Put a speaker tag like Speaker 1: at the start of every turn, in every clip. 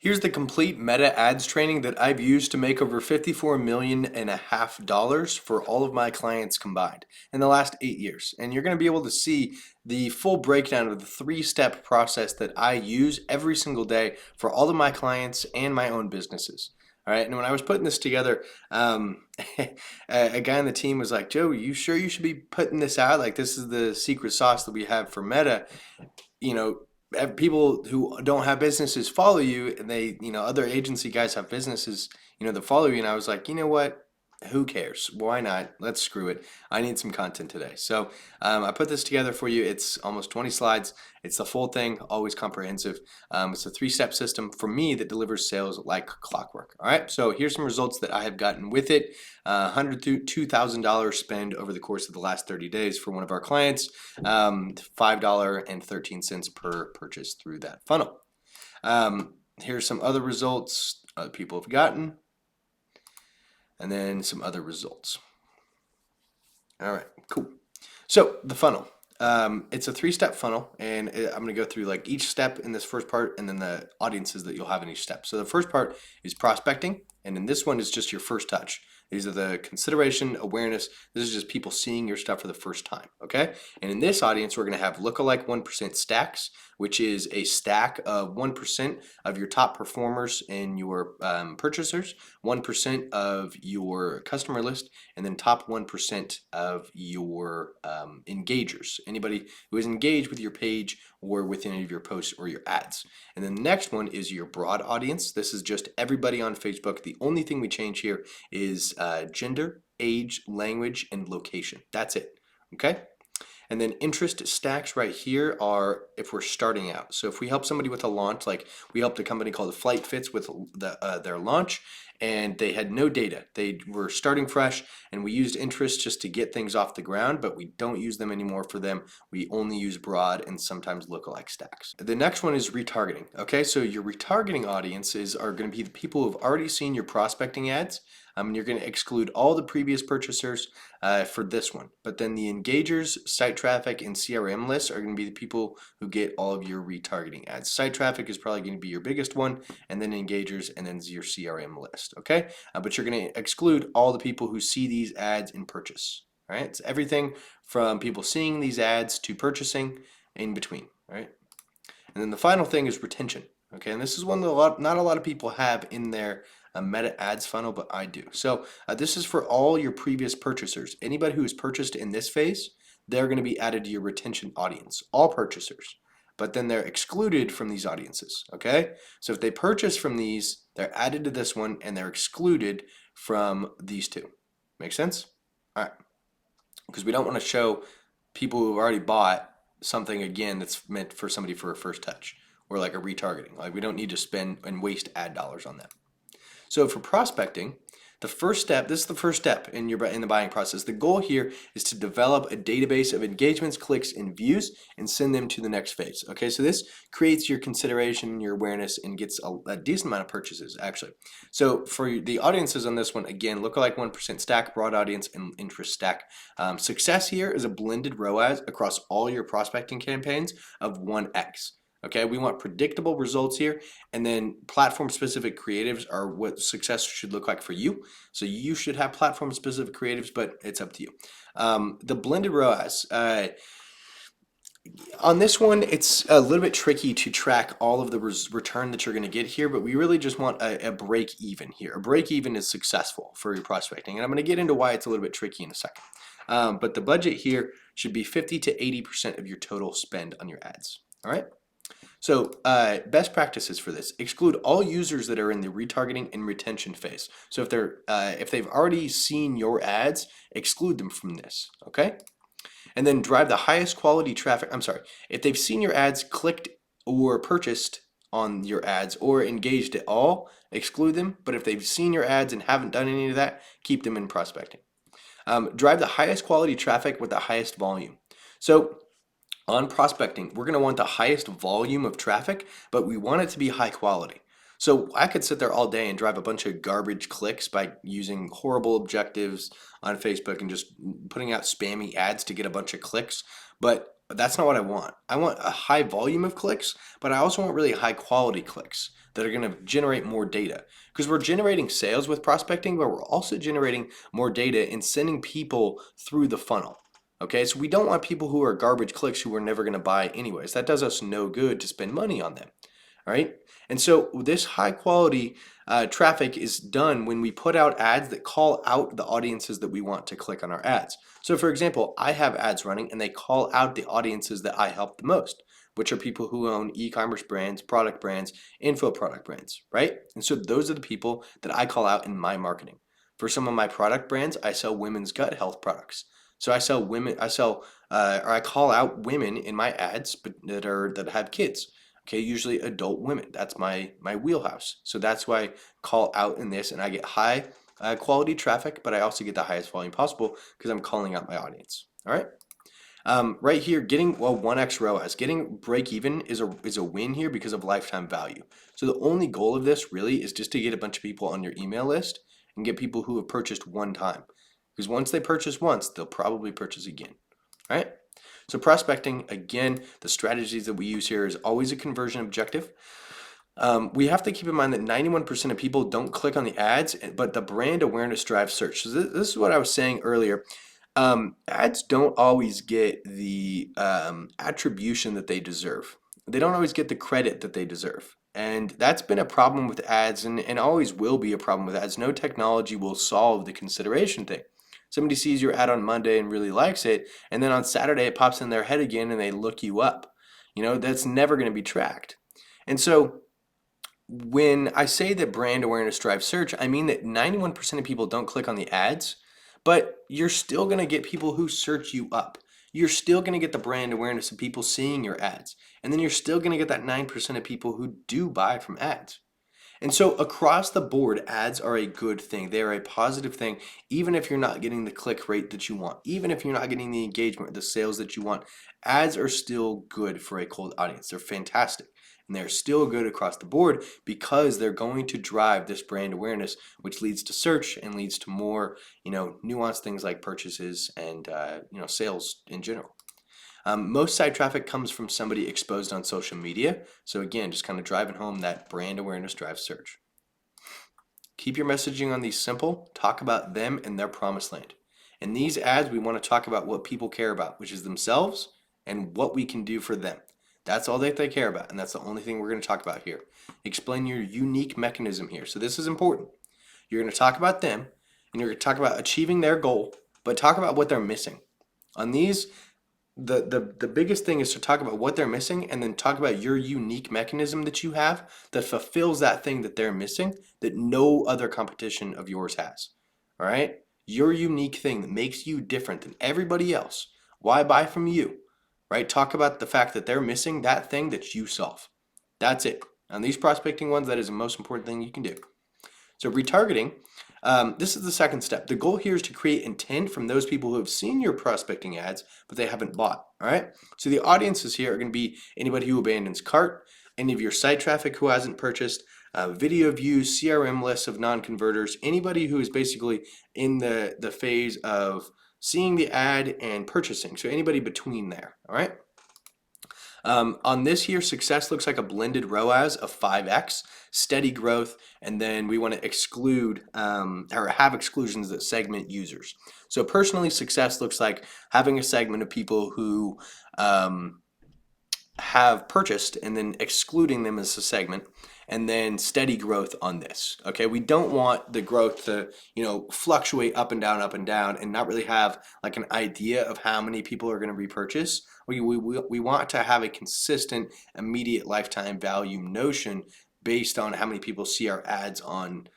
Speaker 1: Here's the complete meta ads training that I've used to make over $54.5 million for all of my clients combined in the last 8 years. And you're going to be able to see the full breakdown of the 3-step process that I use every single day for all of my clients and my own businesses. All right, and when I was putting this together, a guy on the team was like, "Joe, you sure you should be putting this out? Like, this is the secret sauce that we have for Meta." you know, People who don't have businesses follow you, and other agency guys have businesses, that follow you. And I was like, you know what? Who cares? Why not? Let's screw it. I need some content today. So I put this together for you. It's almost 20 slides. It's the full thing, always comprehensive. It's a 3-step system for me that delivers sales like clockwork. All right. So here's some results that I have gotten with it. $100 to $2,000 spend over the course of the last 30 days for one of our clients. $5.13 per purchase through that funnel. Here's some other results other people have gotten, and then some other results. All right, cool. So the funnel. It's a 3-step funnel, and I'm going to go through like each step in this first part, and then the audiences that you'll have in each step. So the first part is prospecting, and then this one is just your first touch. These are the consideration, awareness. This is just people seeing your stuff for the first time, okay? And in this audience, we're going to have lookalike 1% stacks, which is a stack of 1% of your top performers in your purchasers, 1% of your customer list, and then top 1% of your engagers, anybody who is engaged with your page or with any of your posts or your ads. And then the next one is your broad audience. This is just everybody on Facebook. The only thing we change here is gender, age, language, and location. That's it, okay? And then interest stacks right here are if we're starting out. So if we help somebody with a launch, like we helped a company called Flight Fits with their launch, and they had no data. They were starting fresh, and we used interest just to get things off the ground, but we don't use them anymore for them. We only use broad and sometimes lookalike stacks. The next one is retargeting. Okay, so your retargeting audiences are going to be the people who have already seen your prospecting ads. And you're going to exclude all the previous purchasers for this one. But then the engagers, site traffic, and CRM lists are going to be the people who get all of your retargeting ads. Site traffic is probably going to be your biggest one, and then engagers, and then your CRM list. Okay, but you're going to exclude all the people who see these ads and purchase. All right, it's everything from people seeing these ads to purchasing in between. All right, and then the final thing is retention. Okay, and this is one that not a lot of people have in their meta ads funnel, but I do. So this is for all your previous purchasers. Anybody who has purchased in this phase, they're going to be added to your retention audience, all purchasers. But then they're excluded from these audiences, okay? So if they purchase from these, they're added to this one, and they're excluded from these two. Make sense? All right. Because we don't want to show people who have already bought something again that's meant for somebody for a first touch, or like a retargeting. Like we don't need to spend and waste ad dollars on that. So for prospecting, this is the first step in the buying process. The goal here is to develop a database of engagements, clicks, and views and send them to the next phase. Okay, so this creates your consideration, your awareness, and gets a decent amount of purchases actually. So for the audiences on this one, again, lookalike 1% stack, broad audience, and interest stack. Success here is a blended ROAS across all your prospecting campaigns of 1x. Okay, we want predictable results here, and then platform-specific creatives are what success should look like for you. So you should have platform-specific creatives, but it's up to you. The blended ROAS. On this one, it's a little bit tricky to track all of the return that you're going to get here, but we really just want a break even here. A break even is successful for your prospecting, and I'm going to get into why it's a little bit tricky in a second. But the budget here should be 50 to 80% of your total spend on your ads. All right. So best practices for this: exclude all users that are in the retargeting and retention phase. So if they've already seen your ads, exclude them from this. Okay, and then drive the highest quality traffic. If they've seen your ads, clicked or purchased on your ads, or engaged at all, exclude them. But if they've seen your ads and haven't done any of that, keep them in prospecting. Drive the highest quality traffic with the highest volume. So on prospecting, we're going to want the highest volume of traffic, but we want it to be high quality. So I could sit there all day and drive a bunch of garbage clicks by using horrible objectives on Facebook and just putting out spammy ads to get a bunch of clicks, but that's not what I want. I want a high volume of clicks, but I also want really high quality clicks. that are going to generate more data. Because we're generating sales with prospecting, but we're also generating more data and sending people through the funnel. Okay, so we don't want people who are garbage clicks who are never going to buy anyways. That does us no good to spend money on them. All right. And so this high quality traffic is done when we put out ads that call out the audiences that we want to click on our ads. So for example, I have ads running and they call out the audiences that I help the most, which are people who own e-commerce brands, product brands, info product brands, right? And so those are the people that I call out in my marketing. For some of my product brands, I sell women's gut health products. So I call out women in my ads that have kids. Okay, usually adult women. That's my wheelhouse. So that's why I call out in this, and I get high quality traffic, but I also get the highest volume possible because I'm calling out my audience. All right. Right here, getting 1x ROAS, getting break even is a win here because of lifetime value. So the only goal of this really is just to get a bunch of people on your email list and get people who have purchased one time. Because once they purchase once, they'll probably purchase again. All right. So prospecting, again, the strategies that we use here is always a conversion objective. We have to keep in mind that 91% of people don't click on the ads, but the brand awareness drives search. So this is what I was saying earlier. Ads don't always get the attribution that they deserve. They don't always get the credit that they deserve. And that's been a problem with ads and always will be a problem with ads. No technology will solve the consideration thing. Somebody sees your ad on Monday and really likes it, and then on Saturday it pops in their head again and they look you up. That's never going to be tracked. And so when I say that brand awareness drives search, I mean that 91% of people don't click on the ads, but you're still going to get people who search you up. You're still going to get the brand awareness of people seeing your ads. And then you're still going to get that 9% of people who do buy from ads. And so across the board, ads are a good thing. They are a positive thing, even if you're not getting the click rate that you want, even if you're not getting the engagement, the sales that you want. Ads are still good for a cold audience. They're fantastic. And they're still good across the board because they're going to drive this brand awareness, which leads to search and leads to more, nuanced things like purchases and, sales in general. Most site traffic comes from somebody exposed on social media. So again, just kind of driving home that brand awareness drives search. Keep your messaging on these simple. Talk about them and their promised land. In these ads, we want to talk about what people care about, which is themselves and what we can do for them. That's all that they care about, and that's the only thing we're going to talk about here. Explain your unique mechanism here. So this is important. You're going to talk about them, and you're going to talk about achieving their goal, but talk about what they're missing. On these, the biggest thing is to talk about what they're missing and then talk about your unique mechanism that you have that fulfills that thing that they're missing that no other competition of yours has. All right? Your unique thing that makes you different than everybody else. Why buy from you? Right? Talk about the fact that they're missing that thing that you solve. That's it. On these prospecting ones, that is the most important thing you can do. So retargeting, this is the second step. The goal here is to create intent from those people who have seen your prospecting ads, but they haven't bought, all right? So the audiences here are gonna be anybody who abandons cart, any of your site traffic who hasn't purchased, video views, CRM lists of non-converters, anybody who is basically in the phase of seeing the ad and purchasing. So anybody between there, all right? On this here, success looks like a blended ROAS of 5x, steady growth, and then we want to exclude or have exclusions that segment users. So personally, success looks like having a segment of people who have purchased and then excluding them as a segment, and then steady growth on this. Okay, we don't want the growth to fluctuate up and down and not really have like an idea of how many people are going to repurchase. We want to have a consistent immediate lifetime value notion based on how many people see our ads on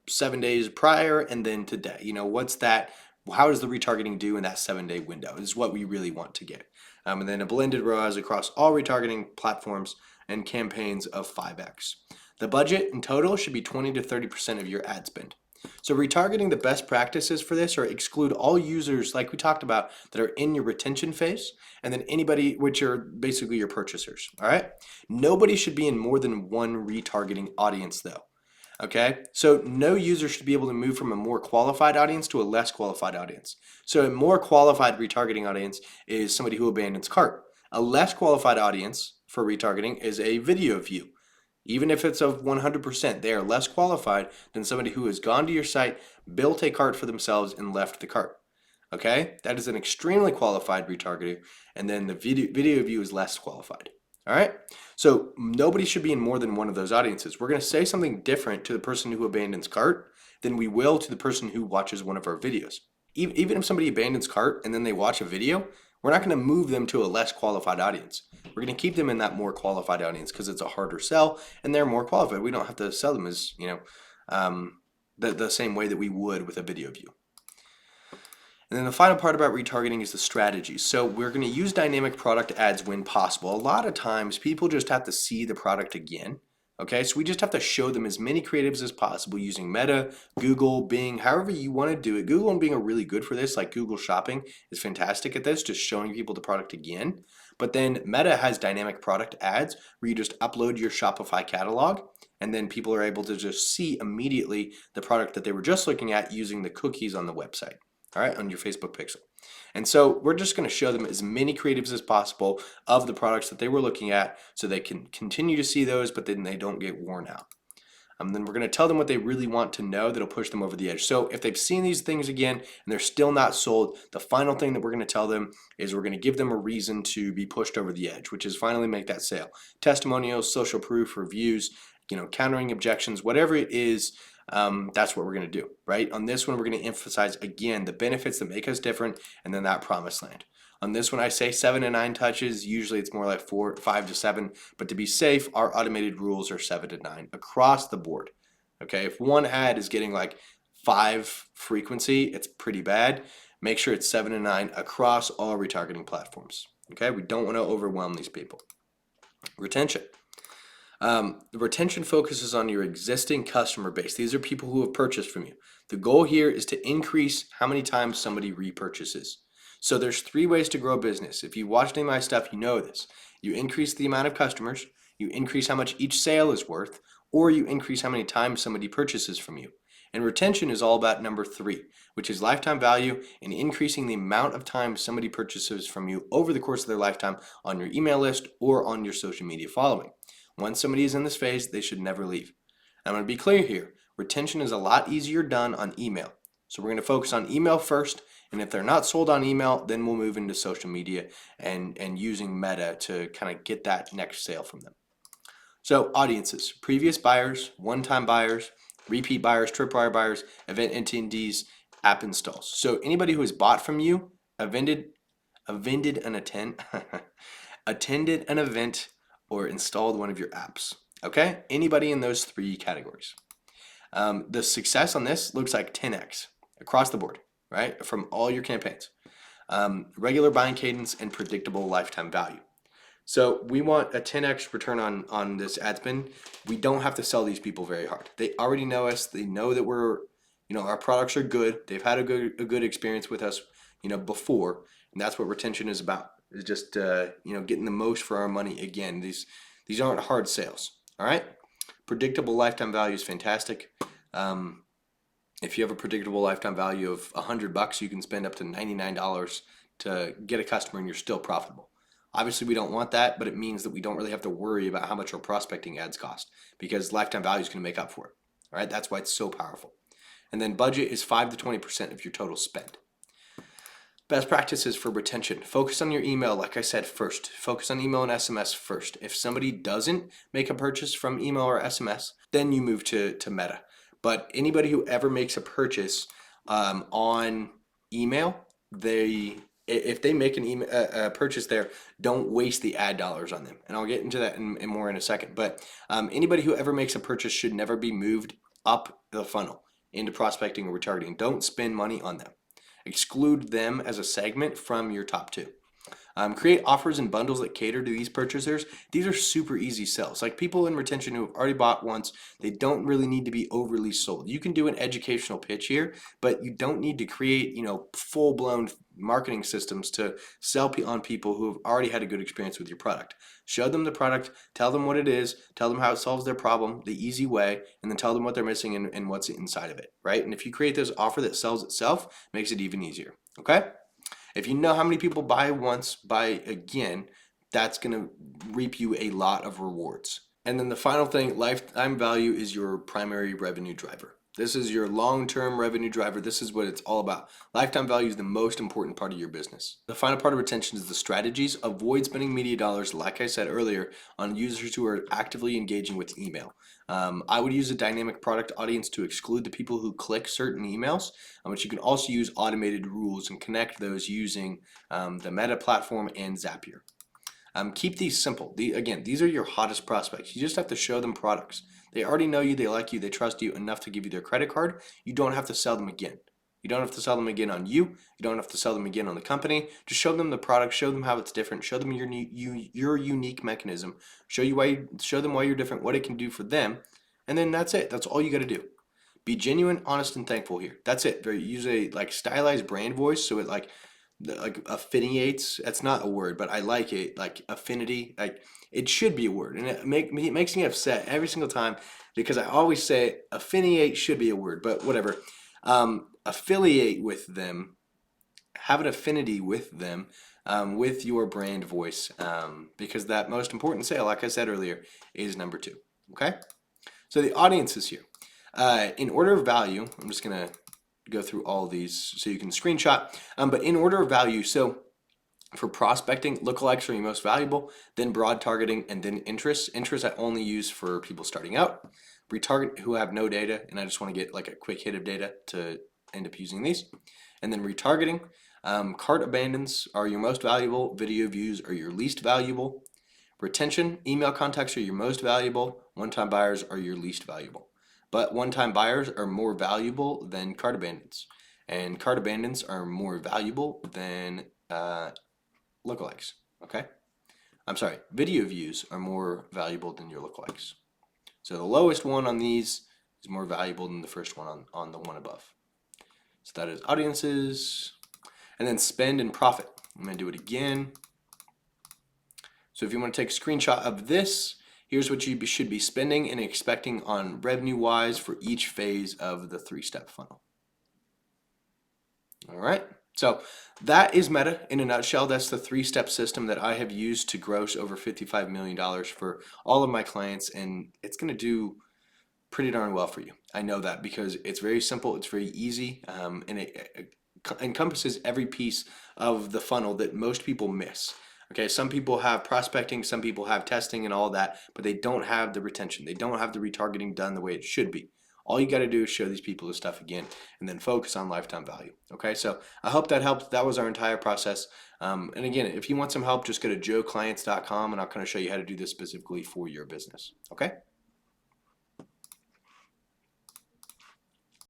Speaker 1: 7 days prior and then today. What's that? How does the retargeting do in that 7-day window is what we really want to get. And then a blended ROAS across all retargeting platforms and campaigns of 5x. The budget in total should be 20 to 30% of your ad spend. So retargeting, the best practices for this are exclude all users like we talked about that are in your retention phase, and then anybody which are basically your purchasers, all right? Nobody should be in more than one retargeting audience though. Okay, so no user should be able to move from a more qualified audience to a less qualified audience. So a more qualified retargeting audience is somebody who abandons cart. A less qualified audience for retargeting is a video view. Even if it's of 100%, they are less qualified than somebody who has gone to your site, built a cart for themselves, and left the cart. Okay? That is an extremely qualified retargeter, and then the video view is less qualified. All right? So nobody should be in more than one of those audiences. We're going to say something different to the person who abandons cart than we will to the person who watches one of our videos. Even if somebody abandons cart and then they watch a video, we're not going to move them to a less qualified audience. We're going to keep them in that more qualified audience because it's a harder sell and they're more qualified. We don't have to sell them as, the same way that we would with a video view. And then the final part about retargeting is the strategy. So we're going to use dynamic product ads when possible. A lot of times people just have to see the product again. Okay, so we just have to show them as many creatives as possible using Meta, Google, Bing, however you want to do it. Google and Bing are really good for this, like Google Shopping is fantastic at this, just showing people the product again. But then Meta has dynamic product ads where you just upload your Shopify catalog and then people are able to just see immediately the product that they were just looking at using the cookies on the website. All right, on your Facebook pixel. And so we're just going to show them as many creatives as possible of the products that they were looking at so they can continue to see those, but then they don't get worn out. Then we're going to tell them what they really want to know that'll push them over the edge. So if they've seen these things again and they're still not sold, the final thing that we're going to tell them is we're going to give them a reason to be pushed over the edge, which is finally make that sale. Testimonials, social proof, reviews, countering objections, whatever it is. That's what we're going to do, right? On this one, we're going to emphasize again the benefits that make us different and then that promised land. On this one, I say 7 to 9 touches. Usually it's more like 5 to 7, but to be safe, our automated rules are 7 to 9 across the board. Okay, if one ad is getting like 5 frequency, it's pretty bad. Make sure it's 7 to 9 across all retargeting platforms. Okay, we don't want to overwhelm these people. Retention. The retention focuses on your existing customer base. These are people who have purchased from you. The goal here is to increase how many times somebody repurchases. So there's 3 ways to grow a business. If you watched any of my stuff, you know this. You increase the amount of customers, you increase how much each sale is worth, or you increase how many times somebody purchases from you. And retention is all about number 3, which is lifetime value and increasing the amount of times somebody purchases from you over the course of their lifetime on your email list or on your social media following. Once somebody is in this phase, they should never leave. I'm going to be clear here. Retention is a lot easier done on email. So we're going to focus on email first, and if they're not sold on email, then we'll move into social media and using Meta to kind of get that next sale from them. So audiences, previous buyers, one-time buyers, repeat buyers, tripwire buyers, event attendees, app installs. So anybody who has bought from you, attended an event, or installed one of your apps. Okay? Anybody in those 3 categories. The success on this looks like 10x across the board, right? From all your campaigns. Regular buying cadence and predictable lifetime value. So we want a 10x return on this ad spend. We don't have to sell these people very hard. They already know us. They know that we're, our products are good. They've had a good experience with us, before, and that's what retention is about. Is just getting the most for our money again. These aren't hard sales. All right. Predictable lifetime value is fantastic. If you have a predictable lifetime value of $100, you can spend up to $99 to get a customer, and you're still profitable. Obviously, we don't want that, but it means that we don't really have to worry about how much our prospecting ads cost because lifetime value is going to make up for it. All right. That's why it's so powerful. And then budget is 5 to 20% of your total spend. Best practices for retention. Focus on your email, like I said, first. Focus on email and SMS first. If somebody doesn't make a purchase from email or SMS, then you move to Meta. But anybody who ever makes a purchase on email, if they make a purchase there, don't waste the ad dollars on them. And I'll get into that in more in a second. But anybody who ever makes a purchase should never be moved up the funnel into prospecting or retargeting. Don't spend money on them. Exclude them as a segment from your top 2. Create offers and bundles that cater to these purchasers. These are super easy sells. Like people in retention who have already bought once, they don't really need to be overly sold. You can do an educational pitch here, but you don't need to create, full-blown marketing systems to sell on people who have already had a good experience with your product. Show them the product, tell them what it is, tell them how it solves their problem the easy way, and then tell them what they're missing and what's inside of it, right? And if you create this offer that sells itself, makes it even easier, okay? If you know how many people buy once, buy again, that's going to reap you a lot of rewards. And then the final thing, lifetime value is your primary revenue driver. This is your long-term revenue driver. This is what it's all about. Lifetime value is the most important part of your business. The final part of retention is the strategies. Avoid spending media dollars, like I said earlier, on users who are actively engaging with email. I would use a dynamic product audience to exclude the people who click certain emails, but you can also use automated rules and connect those using the Meta platform and Zapier. Keep these simple. Again, these are your hottest prospects. You just have to show them products. They already know you, they like you, they trust you enough to give you their credit card. You don't have to sell them again. You don't have to sell them again on you. You don't have to sell them again on the company. Just show them the product, show them how it's different, show them your unique mechanism, show them why you're different, what it can do for them, and then that's it. That's all you got to do. Be genuine, honest, and thankful here. That's it. Use a stylized brand voice so it affiniates. That's not a word, but I like it. Like affinity, like it should be a word, and it makes me upset every single time because I always say affiniate should be a word, but whatever. Affiliate with them, have an affinity with them, with your brand voice, because that most important sale, like I said earlier, is number 2. Okay, so the audience is here. In order of value, I'm just gonna go through all these so you can screenshot. But in order of value, so for prospecting, lookalikes are your most valuable, then broad targeting, and then interests. Interests I only use for people starting out. Retarget who have no data, and I just want to get like a quick hit of data to end up using these. And then retargeting. Cart abandons are your most valuable. Video views are your least valuable. Retention, email contacts are your most valuable. One-time buyers are your least valuable. But one-time buyers are more valuable than cart abandons. And cart abandons are more valuable than lookalikes. Okay? I'm sorry, video views are more valuable than your lookalikes. So the lowest one on these is more valuable than the first one on the one above. So that is audiences. And then spend and profit. I'm going to do it again. So if you want to take a screenshot of this, here's what you should be spending and expecting on revenue-wise for each phase of the 3-step funnel. All right, so that is Meta in a nutshell. That's the 3-step system that I have used to gross over $55 million for all of my clients, and it's going to do pretty darn well for you. I know that because it's very simple, it's very easy, and it encompasses every piece of the funnel that most people miss. Okay, some people have prospecting, some people have testing and all that, but they don't have the retention. They don't have the retargeting done the way it should be. All you got to do is show these people the stuff again and then focus on lifetime value. Okay, so I hope that helped. That was our entire process. And again, if you want some help, just go to joeclients.com and I'll kind of show you how to do this specifically for your business. Okay.